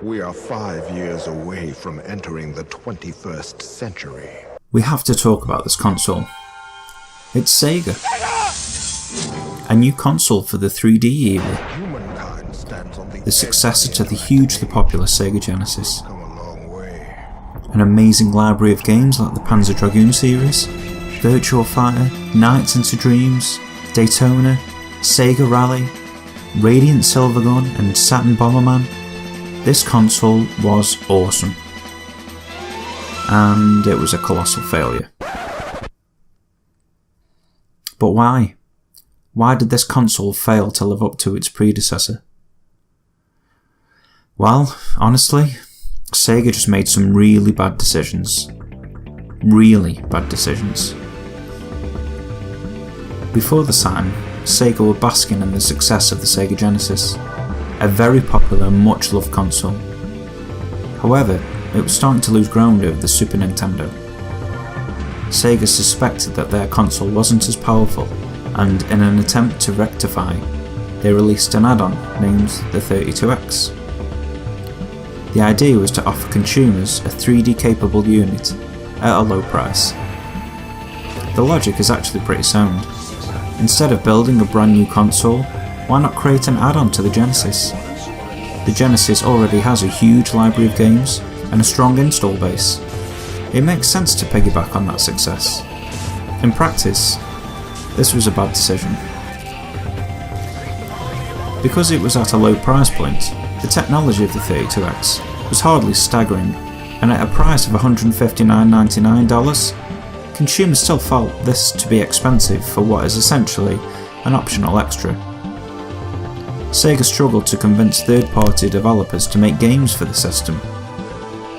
We are 5 years away from entering the 21st century. We have to talk about this console. It's Sega! A new console for the 3D era. The successor to the hugely popular Sega Genesis. An amazing library of games like the Panzer Dragoon series, Virtua Fighter, Nights into Dreams, Daytona, Sega Rally, Radiant Silvergun and Saturn Bomberman. This console was awesome. And it was a colossal failure. But why? Why did this console fail to live up to its predecessor? Well, honestly, Sega just made some really bad decisions. Really bad decisions. Before the Saturn, Sega were basking in the success of the Sega Genesis, a very popular and much loved console. However, it was starting to lose ground over the Super Nintendo. Sega suspected that their console wasn't as powerful, and in an attempt to rectify, they released an add-on named the 32X. The idea was to offer consumers a 3D capable unit at a low price. The logic is actually pretty sound. Instead of building a brand new console, why not create an add-on to the Genesis? The Genesis already has a huge library of games and a strong install base. It makes sense to piggyback on that success. In practice, this was a bad decision. Because it was at a low price point, the technology of the 32X was hardly staggering, and at a price of $159.99, consumers still felt this to be expensive for what is essentially an optional extra. Sega struggled to convince third-party developers to make games for the system.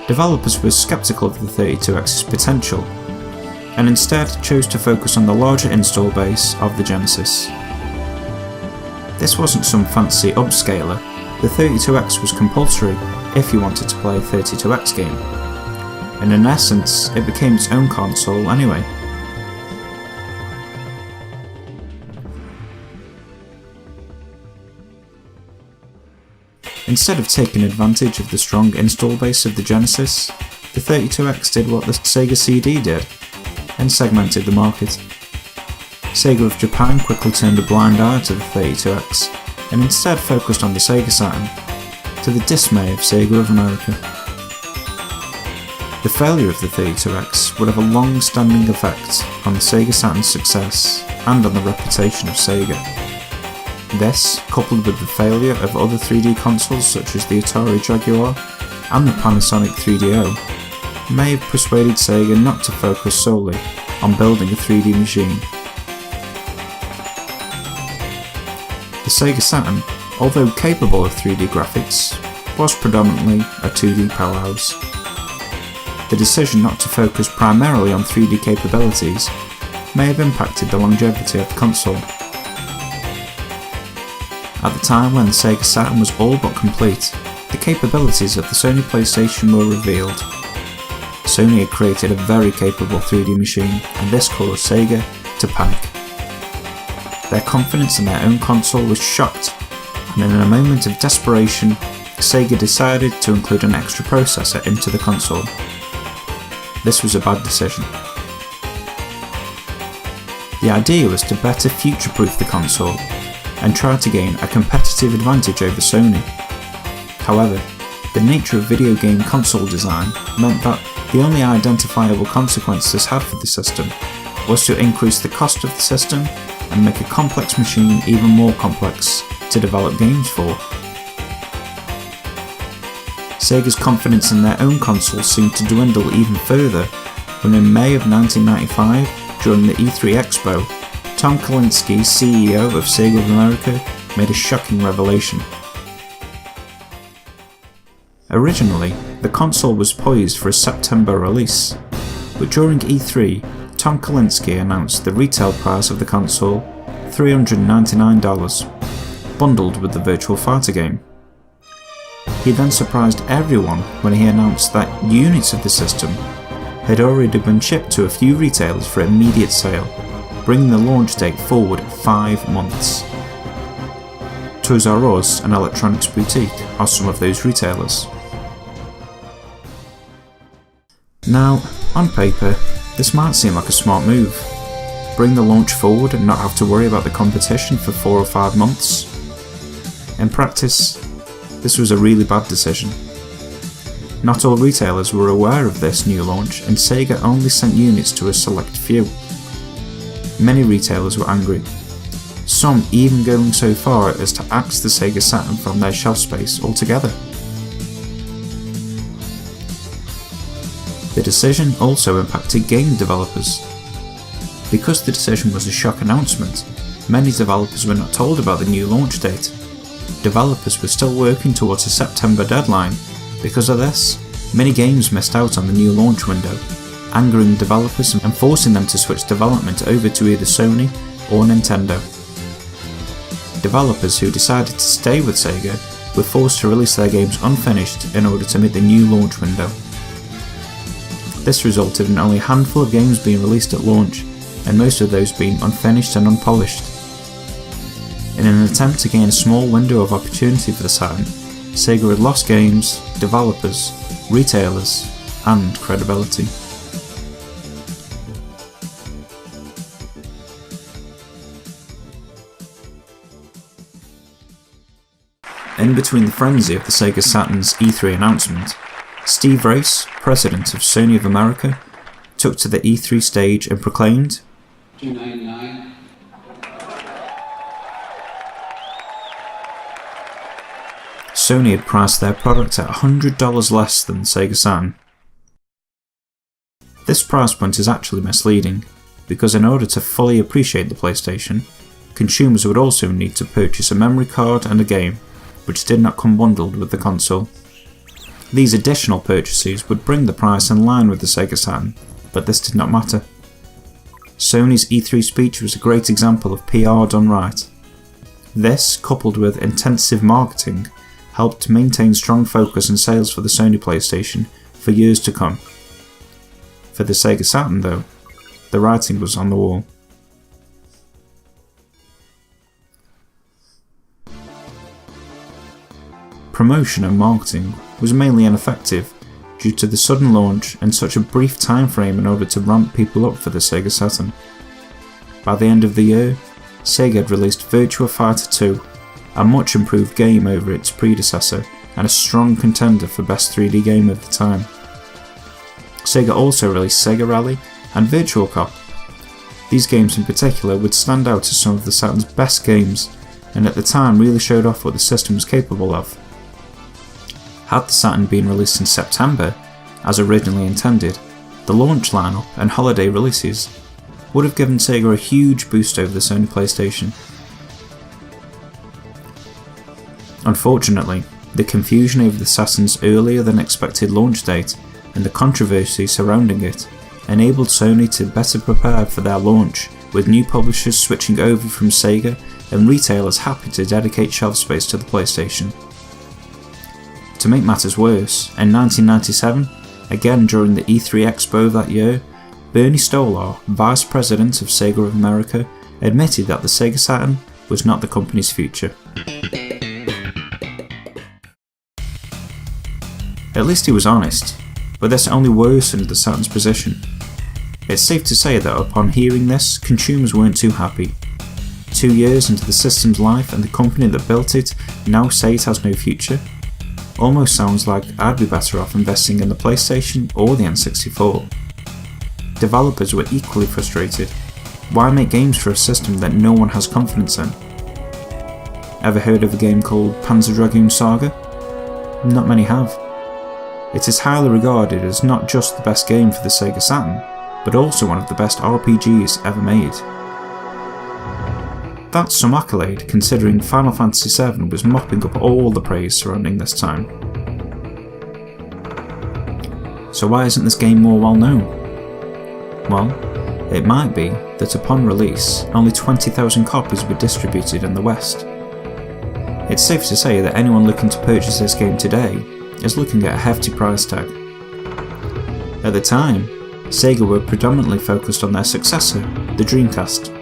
Developers were skeptical of the 32X's potential, and instead chose to focus on the larger install base of the Genesis. This wasn't some fancy upscaler. The 32X was compulsory if you wanted to play a 32X game, and in essence it became its own console anyway. Instead of taking advantage of the strong install base of the Genesis, the 32X did what the Sega CD did, and segmented the market. Sega of Japan quickly turned a blind eye to the 32X, and instead focused on the Sega Saturn, to the dismay of Sega of America. The failure of the 32X would have a long-standing effect on the Sega Saturn's success and on the reputation of Sega. This, coupled with the failure of other 3D consoles such as the Atari Jaguar and the Panasonic 3DO, may have persuaded Sega not to focus solely on building a 3D machine. The Sega Saturn, although capable of 3D graphics, was predominantly a 2D powerhouse. The decision not to focus primarily on 3D capabilities may have impacted the longevity of the console. At the time when the Sega Saturn was all but complete, the capabilities of the Sony PlayStation were revealed. Sony had created a very capable 3D machine, and this caused Sega to panic. Their confidence in their own console was shocked, and in a moment of desperation, Sega decided to include an extra processor into the console. This was a bad decision. The idea was to better future-proof the console and try to gain a competitive advantage over Sony. However, the nature of video game console design meant that the only identifiable consequence this had for the system was to increase the cost of the system and make a complex machine even more complex to develop games for. Sega's confidence in their own console seemed to dwindle even further when in May of 1995, during the E3 Expo, Tom Kalinske, CEO of Sega of America, made a shocking revelation. Originally, the console was poised for a September release, but during E3, Tom Kalinske announced the retail price of the console, $399, bundled with the Virtua Fighter game. He then surprised everyone when he announced that units of the system had already been shipped to a few retailers for immediate sale, bringing the launch date forward 5 months. Toys R Us and Electronics Boutique are some of those retailers. Now, on paper, this might seem like a smart move. Bring the launch forward and not have to worry about the competition for 4 or 5 months. In practice, this was a really bad decision. Not all retailers were aware of this new launch, and Sega only sent units to a select few. Many retailers were angry, some even going so far as to axe the Sega Saturn from their shelf space altogether. The decision also impacted game developers. Because the decision was a shock announcement, many developers were not told about the new launch date. Developers were still working towards a September deadline. Because of this, many games missed out on the new launch window, angering developers and forcing them to switch development over to either Sony or Nintendo. Developers who decided to stay with Sega were forced to release their games unfinished in order to meet the new launch window. This resulted in only a handful of games being released at launch, and most of those being unfinished and unpolished. In an attempt to gain a small window of opportunity for the Saturn, Sega had lost games, developers, retailers, and credibility. In between the frenzy of the Sega Saturn's E3 announcement, Steve Race, president of Sony of America, took to the E3 stage and proclaimed, $299. Sony had priced their product at $100 less than the Sega Saturn. This price point is actually misleading, because in order to fully appreciate the PlayStation, consumers would also need to purchase a memory card and a game, which did not come bundled with the console. These additional purchases would bring the price in line with the Sega Saturn, but this did not matter. Sony's E3 speech was a great example of PR done right. This, coupled with intensive marketing, helped maintain strong focus and sales for the Sony PlayStation for years to come. For the Sega Saturn though, the writing was on the wall. Promotion and marketing was mainly ineffective due to the sudden launch and such a brief time frame in order to ramp people up for the Sega Saturn. By the end of the year, Sega had released Virtua Fighter 2, a much improved game over its predecessor and a strong contender for best 3D game of the time. Sega also released Sega Rally and Virtual Cop. These games in particular would stand out as some of the Saturn's best games, and at the time really showed off what the system was capable of. Had the Saturn been released in September, as originally intended, the launch lineup and holiday releases would have given Sega a huge boost over the Sony PlayStation. Unfortunately, the confusion over the Saturn's earlier than expected launch date and the controversy surrounding it enabled Sony to better prepare for their launch, with new publishers switching over from Sega and retailers happy to dedicate shelf space to the PlayStation. To make matters worse, in 1997, again during the E3 Expo that year, Bernie Stolar, vice president of Sega of America, admitted that the Sega Saturn was not the company's future. At least he was honest, but this only worsened the Saturn's position. It's safe to say that upon hearing this, consumers weren't too happy. 2 years into the system's life and the company that built it now say it has no future? Almost sounds like I'd be better off investing in the PlayStation or the N64. Developers were equally frustrated. Why make games for a system that no one has confidence in? Ever heard of a game called Panzer Dragoon Saga? Not many have. It is highly regarded as not just the best game for the Sega Saturn, but also one of the best RPGs ever made. That's some accolade considering Final Fantasy VII was mopping up all the praise surrounding this time. So why isn't this game more well known? Well, it might be that upon release, only 20,000 copies were distributed in the West. It's safe to say that anyone looking to purchase this game today is looking at a hefty price tag. At the time, Sega were predominantly focused on their successor, the Dreamcast.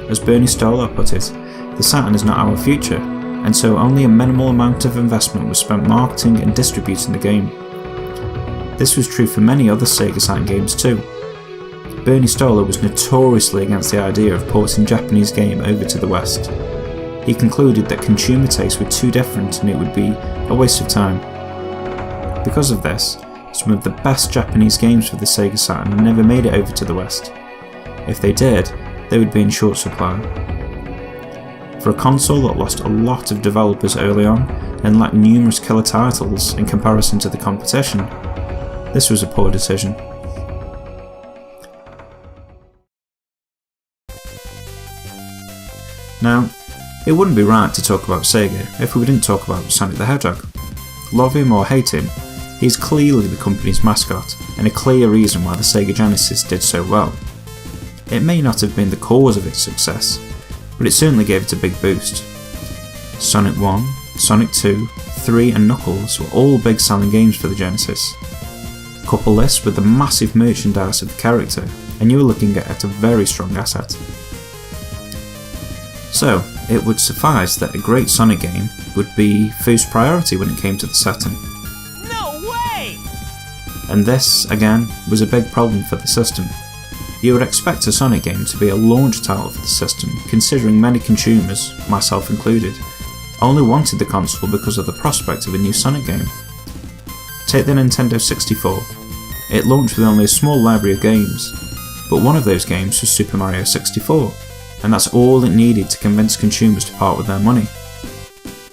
As Bernie Stolar put it, the Saturn is not our future, and so only a minimal amount of investment was spent marketing and distributing the game. This was true for many other Sega Saturn games too. Bernie Stoller was notoriously against the idea of porting Japanese game over to the West. He concluded that consumer tastes were too different and it would be a waste of time. Because of this, some of the best Japanese games for the Sega Saturn never made it over to the West. If they did, they would be in short supply. For a console that lost a lot of developers early on and lacked numerous killer titles in comparison to the competition, this was a poor decision. Now, it wouldn't be right to talk about Sega if we didn't talk about Sonic the Hedgehog. Love him or hate him, he's clearly the company's mascot and a clear reason why the Sega Genesis did so well. It may not have been the cause of its success, but it certainly gave it a big boost. Sonic 1, Sonic 2, 3 and Knuckles were all big selling games for the Genesis. Couple this with the massive merchandise of the character and you were looking at a very strong asset. So, it would suffice that a great Sonic game would be first priority when it came to the Saturn. No way! And this, again, was a big problem for the system. You would expect a Sonic game to be a launch title for the system, considering many consumers, myself included, only wanted the console because of the prospect of a new Sonic game. Take the Nintendo 64. It launched with only a small library of games, but one of those games was Super Mario 64. And that's all it needed to convince consumers to part with their money.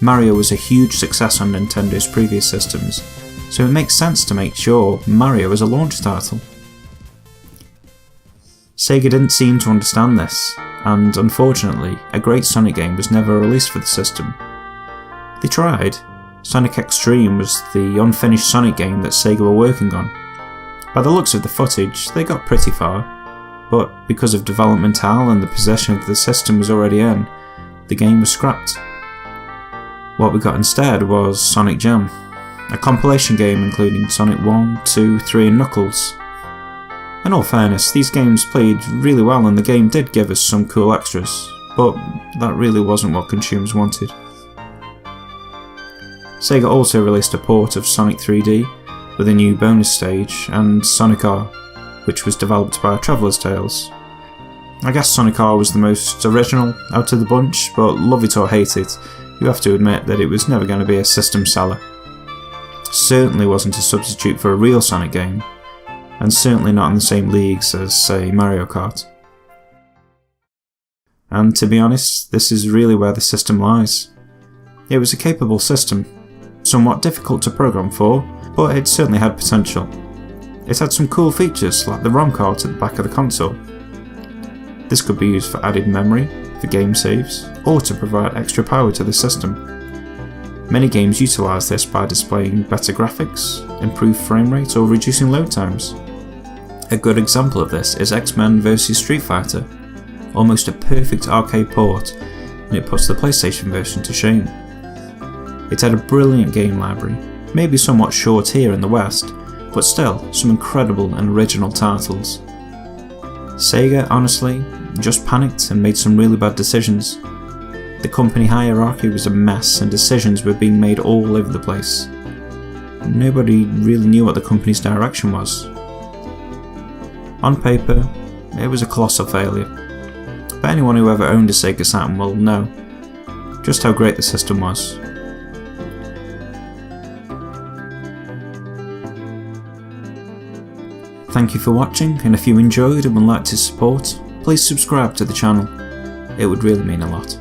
Mario was a huge success on Nintendo's previous systems, so it makes sense to make sure Mario is a launch title. Sega didn't seem to understand this, and unfortunately, a great Sonic game was never released for the system. They tried. Sonic X-treme was the unfinished Sonic game that Sega were working on. By the looks of the footage, they got pretty far. But because of development hell and the possession of the system was already in, the game was scrapped. What we got instead was Sonic Jam, a compilation game including Sonic 1, 2, 3 and Knuckles. In all fairness, these games played really well and the game did give us some cool extras, but that really wasn't what consumers wanted. Sega also released a port of Sonic 3D with a new bonus stage and Sonic R, which was developed by Traveller's Tales. I guess Sonic R was the most original out of the bunch, but love it or hate it, you have to admit that it was never going to be a system seller. Certainly wasn't a substitute for a real Sonic game, and certainly not in the same leagues as, say, Mario Kart. And to be honest, this is really where the system lies. It was a capable system, somewhat difficult to program for, but it certainly had potential. It had some cool features like the ROM card at the back of the console. This could be used for added memory, for game saves, or to provide extra power to the system. Many games utilise this by displaying better graphics, improved frame rate or reducing load times. A good example of this is X-Men vs Street Fighter, almost a perfect arcade port, and it puts the PlayStation version to shame. It had a brilliant game library, maybe somewhat short here in the West, but still some incredible and original titles. Sega, honestly, just panicked and made some really bad decisions. The company hierarchy was a mess and decisions were being made all over the place. Nobody really knew what the company's direction was. On paper, it was a colossal failure, but anyone who ever owned a Sega Saturn will know just how great the system was. Thank you for watching, and if you enjoyed and would like to support, please subscribe to the channel. It would really mean a lot.